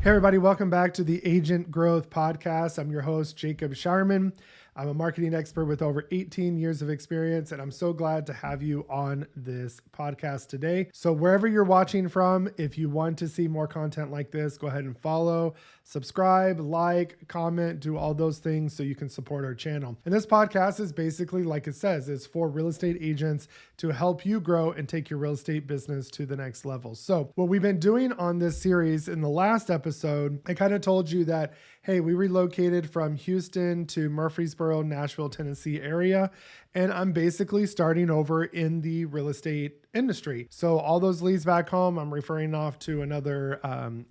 Hey everybody, welcome back to the Agent Growth Podcast. I'm your host, Jacob Shireman. I'm a marketing expert with over 18 years of experience, and I'm so glad to have you on this podcast today. So wherever you're watching from, if you want to see more content like this, go ahead and follow, subscribe, like, comment, do all those things so you can support our channel. And this podcast is basically, like it says, it's for real estate agents to help you grow and take your real estate business to the next level. So what we've been doing on this series in the last episode, I kind of told you that, hey, we relocated from Houston to Murfreesboro, Nashville, Tennessee area. And I'm basically starting over in the real estate industry. So all those leads back home, I'm referring off to another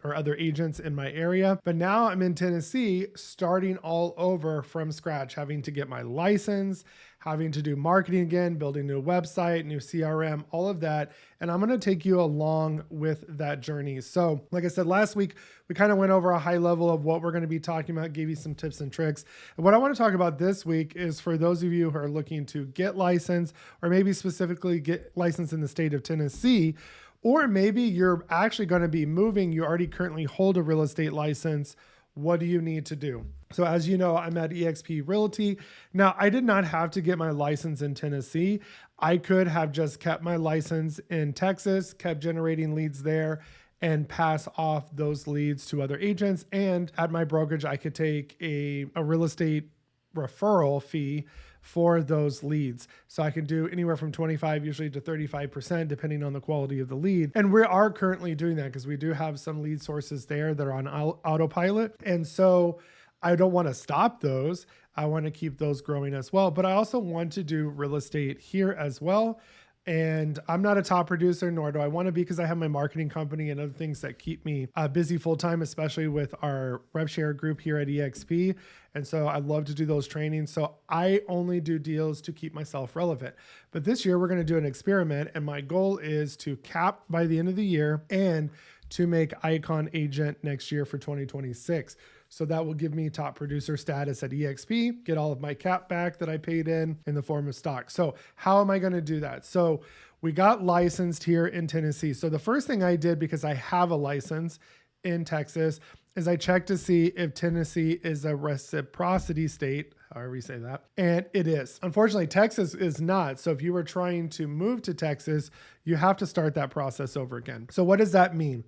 or other agents in my area. But now I'm in Tennessee, starting all over from scratch, having to get my license, having to do marketing again, building a new website, new CRM, all of that. And I'm going to take you along with that journey. So like I said, last week, we kind of went over a high level of what we're going to be talking about, gave you some tips and tricks. And what I want to talk about this week is for those of you who are looking to get licensed, or maybe specifically get licensed in the state of Tennessee, or maybe you're actually going to be moving, you already currently hold a real estate license. What do you need to do? So as you know, I'm at eXp Realty. Now, I did not have to get my license in Tennessee. I could have just kept my license in Texas, kept generating leads there, and pass off those leads to other agents. And at my brokerage, I could take a real estate referral fee for those leads. So I can do anywhere from 25 usually to 35% depending on the quality of the lead. And we are currently doing that because we do have some lead sources there that are on autopilot. And so I don't want to stop those. I want to keep those growing as well. But I also want to do real estate here as well. And I'm not a top producer, nor do I want to be, because I have my marketing company and other things that keep me busy full time, especially with our rev share group here at eXp. And so I love to do those trainings. So I only do deals to keep myself relevant. But this year we're going to do an experiment. And my goal is to cap by the end of the year and to make Icon Agent next year for 2026. So that will give me top producer status at eXp, get all of my cap back that I paid in the form of stock. So how am I going to do that? So we got licensed here in Tennessee. So the first thing I did, because I have a license in Texas, is I checked to see if Tennessee is a reciprocity state, however you say that. And it is. Unfortunately, Texas is not. So if you were trying to move to Texas, you have to start that process over again. So what does that mean?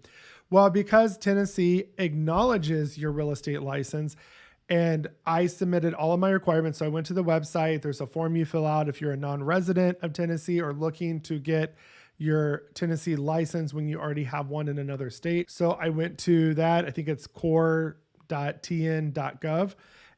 Well, because Tennessee acknowledges your real estate license, and I submitted all of my requirements. So I went to the website. There's a form you fill out if you're a non-resident of Tennessee or looking to get your Tennessee license when you already have one in another state. So I went to that. I think it's core.tn.gov.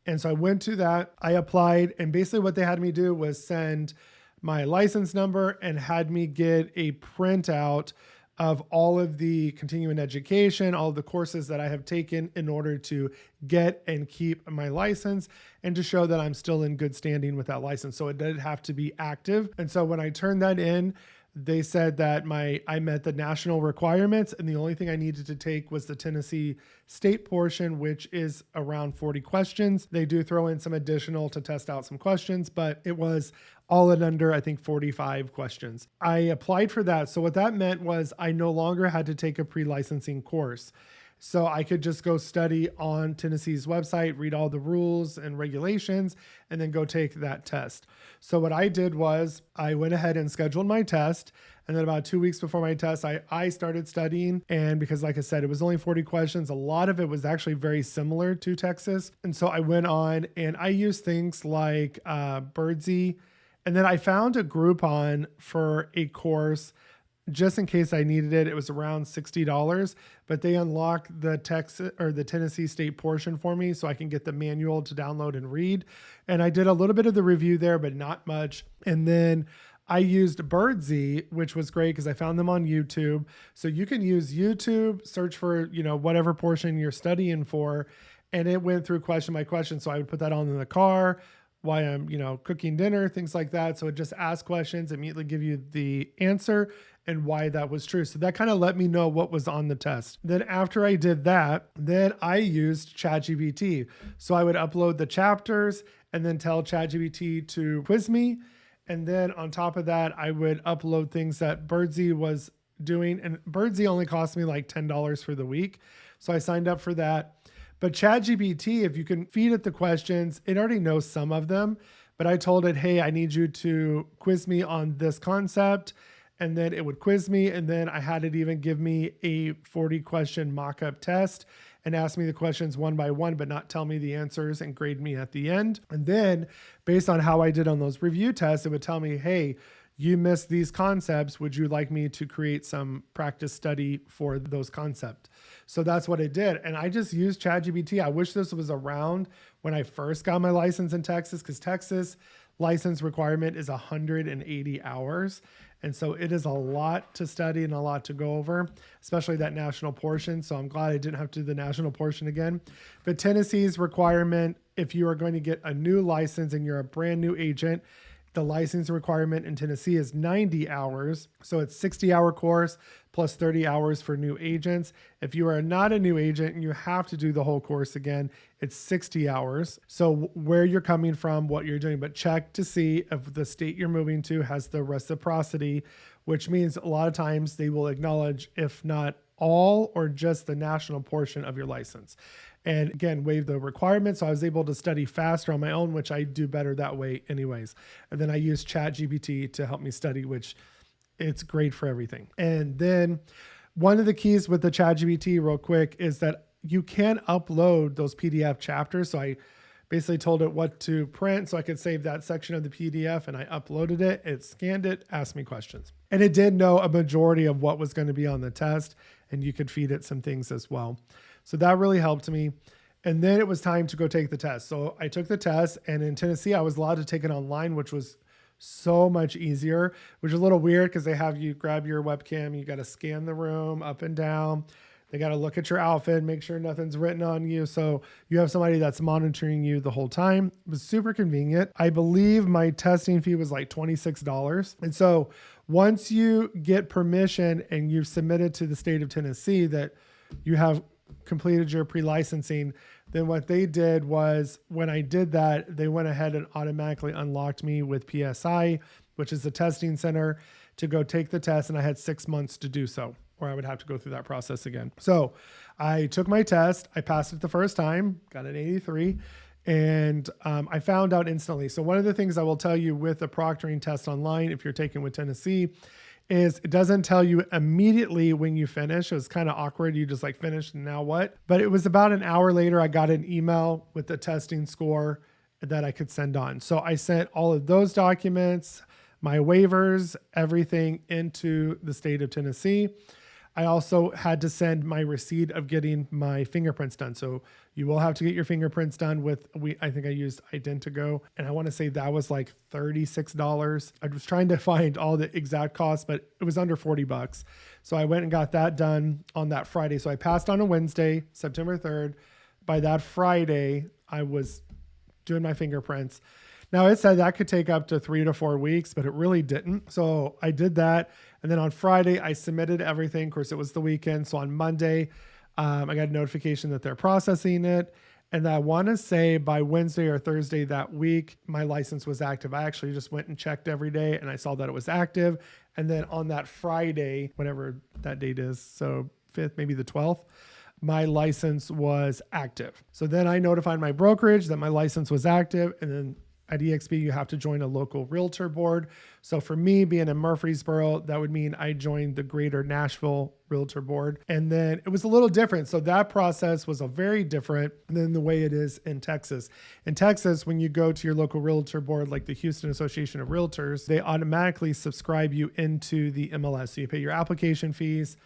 And so I went to that. I applied. And basically what they had me do was send my license number and had me get a printout of all of the continuing education, all of the courses that I have taken in order to get and keep my license and to show that I'm still in good standing with that license. So it did have to be active. And so when I turned that in, they said that I met the national requirements, and the only thing I needed to take was the Tennessee state portion, which is around 40 questions. They do throw in some additional to test out some questions, but it was all in under, I think, 45 questions. I applied for that. So what that meant was I no longer had to take a pre-licensing course. So I could just go study on Tennessee's website, read all the rules and regulations, and then go take that test. So what I did was I went ahead and scheduled my test. And then about 2 weeks before my test, I started studying. And because, like I said, it was only 40 questions, a lot of it was actually very similar to Texas. And so I went on and I used things like Birdsey. And then I found a Groupon for a course just in case I needed it. It was around $60, but they unlocked the Texas or the Tennessee state portion for me so I can get the manual to download and read. And I did a little bit of the review there, but not much. And then I used Birdsey, which was great because I found them on YouTube. So you can use YouTube, search for, whatever portion you're studying for. And it went through question by question. So I would put that on in the car while I'm, cooking dinner, things like that. So it just ask questions, immediately give you the answer and why that was true. So that kind of let me know what was on the test. Then after I did that, then I used ChatGPT. So I would upload the chapters and then tell ChatGPT to quiz me. And then on top of that, I would upload things that Birdsey was doing. And Birdsey only cost me like $10 for the week. So I signed up for that. But ChatGPT, if you can feed it the questions, it already knows some of them. But I told it, hey, I need you to quiz me on this concept. And then it would quiz me. And then I had it even give me a 40 question mock-up test and ask me the questions one by one, but not tell me the answers and grade me at the end. And then based on how I did on those review tests, it would tell me, hey, you missed these concepts. Would you like me to create some practice study for those concepts? So that's what it did. And I just used ChatGPT. I wish this was around when I first got my license in Texas, because Texas license requirement is 180 hours. And so it is a lot to study and a lot to go over, especially that national portion. So I'm glad I didn't have to do the national portion again. But Tennessee's requirement, if you are going to get a new license and you're a brand new agent, the license requirement in Tennessee is 90 hours. So it's 60-hour course plus 30 hours for new agents. If you are not a new agent and you have to do the whole course again, it's 60 hours. So where you're coming from, what you're doing, but check to see if the state you're moving to has the reciprocity, which means a lot of times they will acknowledge, if not all or just the national portion of your license. And again, waive the requirements. So I was able to study faster on my own, which I do better that way anyways. And then I use ChatGPT to help me study, which it's great for everything. And then one of the keys with the ChatGPT real quick is that you can upload those PDF chapters. So I basically told it what to print so I could save that section of the PDF, and I uploaded it, it scanned it, asked me questions. And it did know a majority of what was going to be on the test, and you could feed it some things as well. So that really helped me. And then it was time to go take the test. So I took the test, and in Tennessee, I was allowed to take it online, which was so much easier, which is a little weird because they have you grab your webcam, you got to scan the room up and down. They got to look at your outfit, make sure nothing's written on you. So you have somebody that's monitoring you the whole time. It was super convenient. I believe my testing fee was like $26. And so once you get permission and you've submitted to the state of Tennessee that you have completed your pre-licensing, then what they did was when I did that, they went ahead and automatically unlocked me with PSI, which is the testing center, to go take the test. And I had 6 months to do so, or I would have to go through that process again. So I took my test. I passed it the first time, got an 83, and I found out instantly. So one of the things I will tell you with the proctoring test online, if you're taking with Tennessee, is it doesn't tell you immediately when you finish. It was kind of awkward. You just like finished and now what? But it was about an hour later, I got an email with the testing score that I could send on. So I sent all of those documents, my waivers, everything into the state of Tennessee. I also had to send my receipt of getting my fingerprints done. So you will have to get your fingerprints done with, I think I used Identigo, and I want to say that was like $36. I was trying to find all the exact costs, but it was under $40. So I went and got that done on that Friday. So I passed on a Wednesday, September 3rd. By that Friday, I was doing my fingerprints. Now it said that could take up to 3 to 4 weeks, but it really didn't. So I did that. And then on Friday, I submitted everything. Of course, it was the weekend. So on Monday, I got a notification that they're processing it. And I want to say by Wednesday or Thursday that week, my license was active. I actually just went and checked every day and I saw that it was active. And then on that Friday, whatever that date is, so 5th, maybe the 12th, my license was active. So then I notified my brokerage that my license was active. And then at eXp, you have to join a local realtor board. So for me being in Murfreesboro, that would mean I joined the Greater Nashville Realtor Board. And then it was a little different. So that process was a very different than the way it is in Texas. In Texas, when you go to your local realtor board, like the Houston Association of Realtors, they automatically subscribe you into the MLS. So you pay your application fees,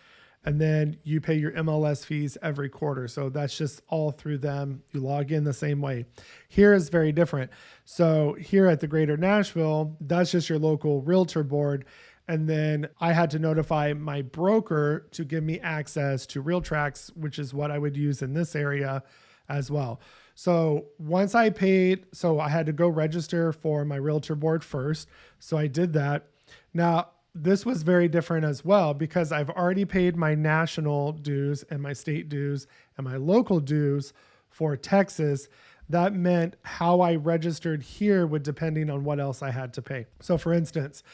and then you pay your MLS fees every quarter. So that's just all through them. You log in the same way. Here is very different. So here at the Greater Nashville, that's just your local realtor board. And then I had to notify my broker to give me access to RealTrax, which is what I would use in this area as well. So once I paid, so I had to go register for my realtor board first. So I did that. Now, this was very different as well because I've already paid my national dues and my state dues and my local dues for Texas. That meant how I registered here would depending on what else I had to pay. So for instance,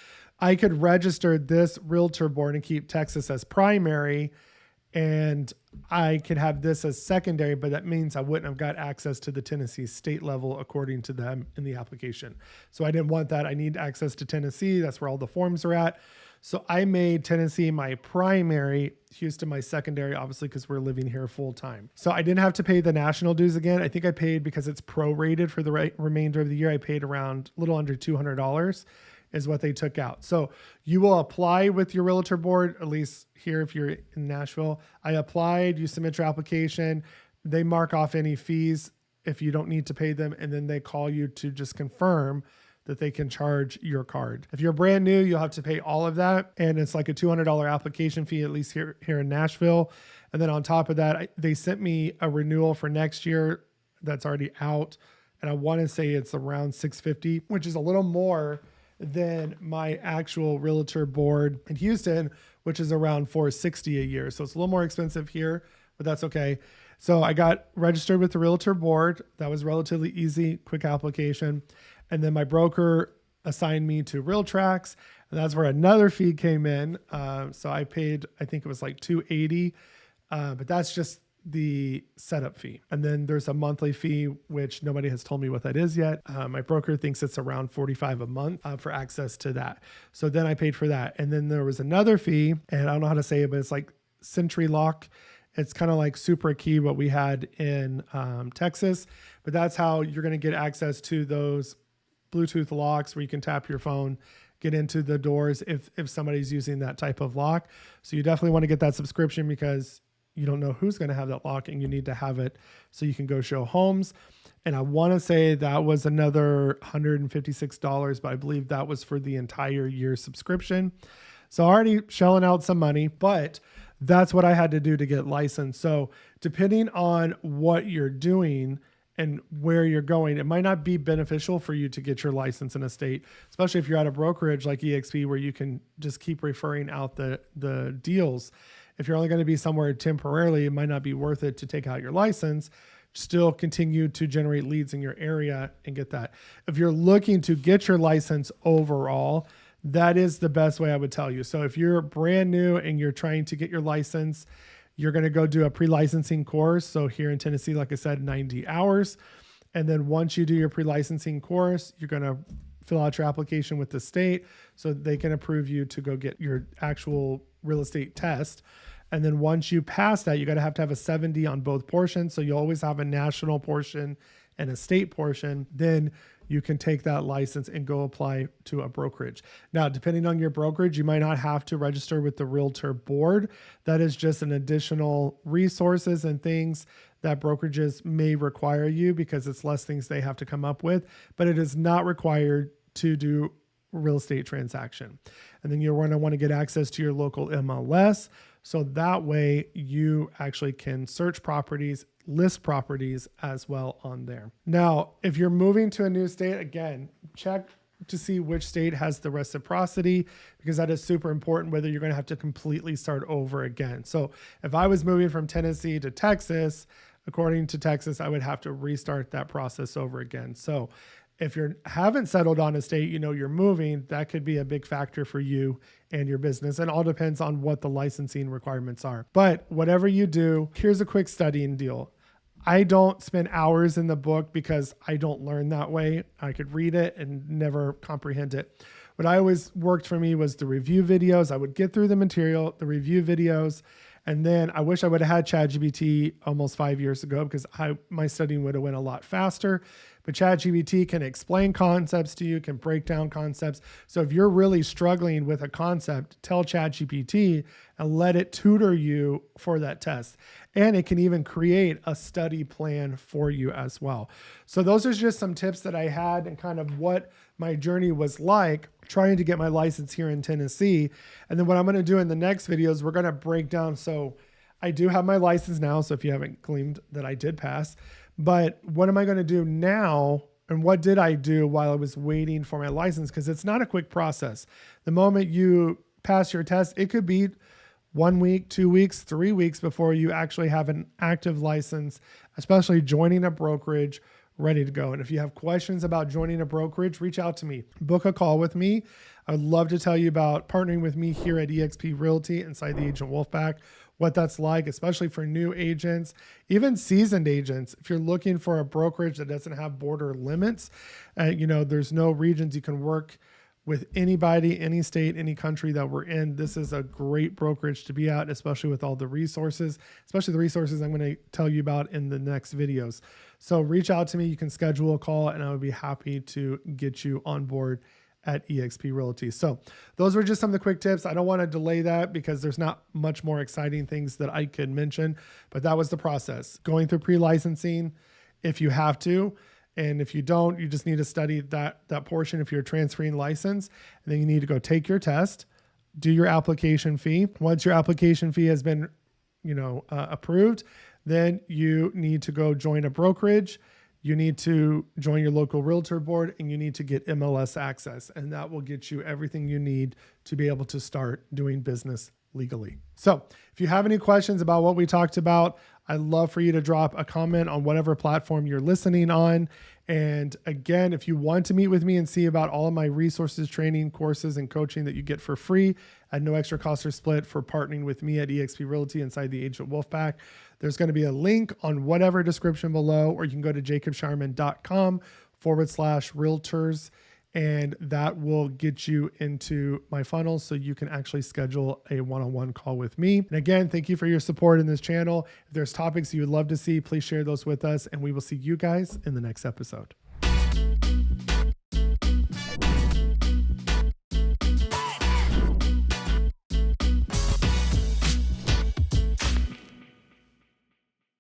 I could register this realtor board and keep Texas as primary and I could have this as secondary, but that means I wouldn't have got access to the Tennessee state level according to them in the application. So I didn't want that. I need access to Tennessee. That's where all the forms are at. So I made Tennessee my primary, Houston my secondary, obviously, because we're living here full time. So I didn't have to pay the national dues again. I think I paid, because it's prorated for the remainder of the year, I paid around a little under $200 is what they took out. So you will apply with your Realtor board, at least here if you're in Nashville. I applied, you submit your application, they mark off any fees if you don't need to pay them, and then they call you to just confirm that they can charge your card. If you're brand new, you'll have to pay all of that, and it's like a $200 application fee, at least here in Nashville. And then on top of that, they sent me a renewal for next year that's already out, and I want to say it's around $650, which is a little more than my actual Realtor board in Houston, which is around $460 a year. So it's a little more expensive here, but that's okay. So I got registered with the Realtor board. That was relatively easy, quick application. And then my broker assigned me to RealTrax, and that's where another fee came in. So I paid, I think it was like $280, but that's just the setup fee. And then there's a monthly fee, which nobody has told me what that is yet. My broker thinks it's around $45 a month for access to that. So then I paid for that. And then there was another fee, and I don't know how to say it, but it's like Century Lock. It's kind of like Super Key, what we had in Texas, but that's how you're going to get access to those Bluetooth locks where you can tap your phone, get into the doors if somebody's using that type of lock. So you definitely want to get that subscription, because you don't know who's going to have that lock, and you need to have it so you can go show homes. And I want to say that was another $156, but I believe that was for the entire year subscription. So already shelling out some money, but that's what I had to do to get licensed. So depending on what you're doing and where you're going, it might not be beneficial for you to get your license in a state, especially if you're at a brokerage like EXP where you can just keep referring out the deals. If you're only going to be somewhere temporarily, it might not be worth it to take out your license, still continue to generate leads in your area and get that. If you're looking to get your license overall, that is the best way I would tell you. So if you're brand new and you're trying to get your license, you're going to go do a pre-licensing course. So here in Tennessee, like I said, 90 hours. And then once you do your pre-licensing course, you're going to fill out your application with the state so they can approve you to go get your actual real estate test. And then once you pass that, you got to have a 70 on both portions. So you always have a national portion and a state portion. Then you can take that license and go apply to a brokerage. Now, depending on your brokerage, you might not have to register with the Realtor board. That is just an additional resources and things that brokerages may require you, because it's less things they have to come up with, but it is not required to do real estate transaction. And then you're going to want to get access to your local MLS. So that way you actually can search properties, list properties as well on there. Now, if you're moving to a new state, again, check to see which state has the reciprocity, because that is super important, whether you're going to have to completely start over again. So if I was moving from Tennessee to Texas, according to Texas, I would have to restart that process over again. So if you haven't settled on a state, you know you're moving, that could be a big factor for you and your business. And all depends on what the licensing requirements are. But whatever you do, here's a quick studying deal. I don't spend hours in the book because I don't learn that way. I could read it and never comprehend it. What I always worked for me was the review videos. I would get through the material, the review videos, and then I wish I would have had ChatGPT almost 5 years ago, because my studying would have went a lot faster. But ChatGPT can explain concepts to you, can break down concepts. So if you're really struggling with a concept, tell ChatGPT and let it tutor you for that test. And it can even create a study plan for you as well. So those are just some tips that I had and kind of what my journey was like trying to get my license here in Tennessee. And then what I'm going to do in the next videos, we're going to break down. So I do have my license now. So if you haven't gleaned that I did pass, but what am I going to do now? And what did I do while I was waiting for my license? Because it's not a quick process. The moment you pass your test, it could be 1 week, 2 weeks, 3 weeks before you actually have an active license, especially joining a brokerage, ready to go. And if you have questions about joining a brokerage, reach out to me. Book a call with me. I'd love to tell you about partnering with me here at eXp Realty inside the Agent Wolfpack, what that's like, especially for new agents, even seasoned agents. If you're looking for a brokerage that doesn't have border limits, there's no regions you can work with anybody, any state, any country that we're in. This is a great brokerage to be at, especially with all the resources, especially the resources I'm going to tell you about in the next videos. So reach out to me. You can schedule a call and I would be happy to get you on board at eXp Realty. So those were just some of the quick tips. I don't want to delay that because there's not much more exciting things that I could mention, but that was the process. Going through pre-licensing if you have to. And if you don't, you just need to study that portion if you're transferring license. And then you need to go take your test, do your application fee. Once your application fee has been, approved, then you need to go join a brokerage. You need to join your local realtor board and you need to get MLS access. And that will get you everything you need to be able to start doing business legally. So if you have any questions about what we talked about, I'd love for you to drop a comment on whatever platform you're listening on. And again, if you want to meet with me and see about all of my resources, training, courses, and coaching that you get for free at no extra cost or split for partnering with me at eXp Realty inside the Agent Wolfpack, there's going to be a link on whatever description below, or you can go to jacobshireman.com/realtors. And that will get you into my funnel so you can actually schedule a one-on-one call with me. And again, thank you for your support in this channel. If there's topics you would love to see, please share those with us and we will see you guys in the next episode.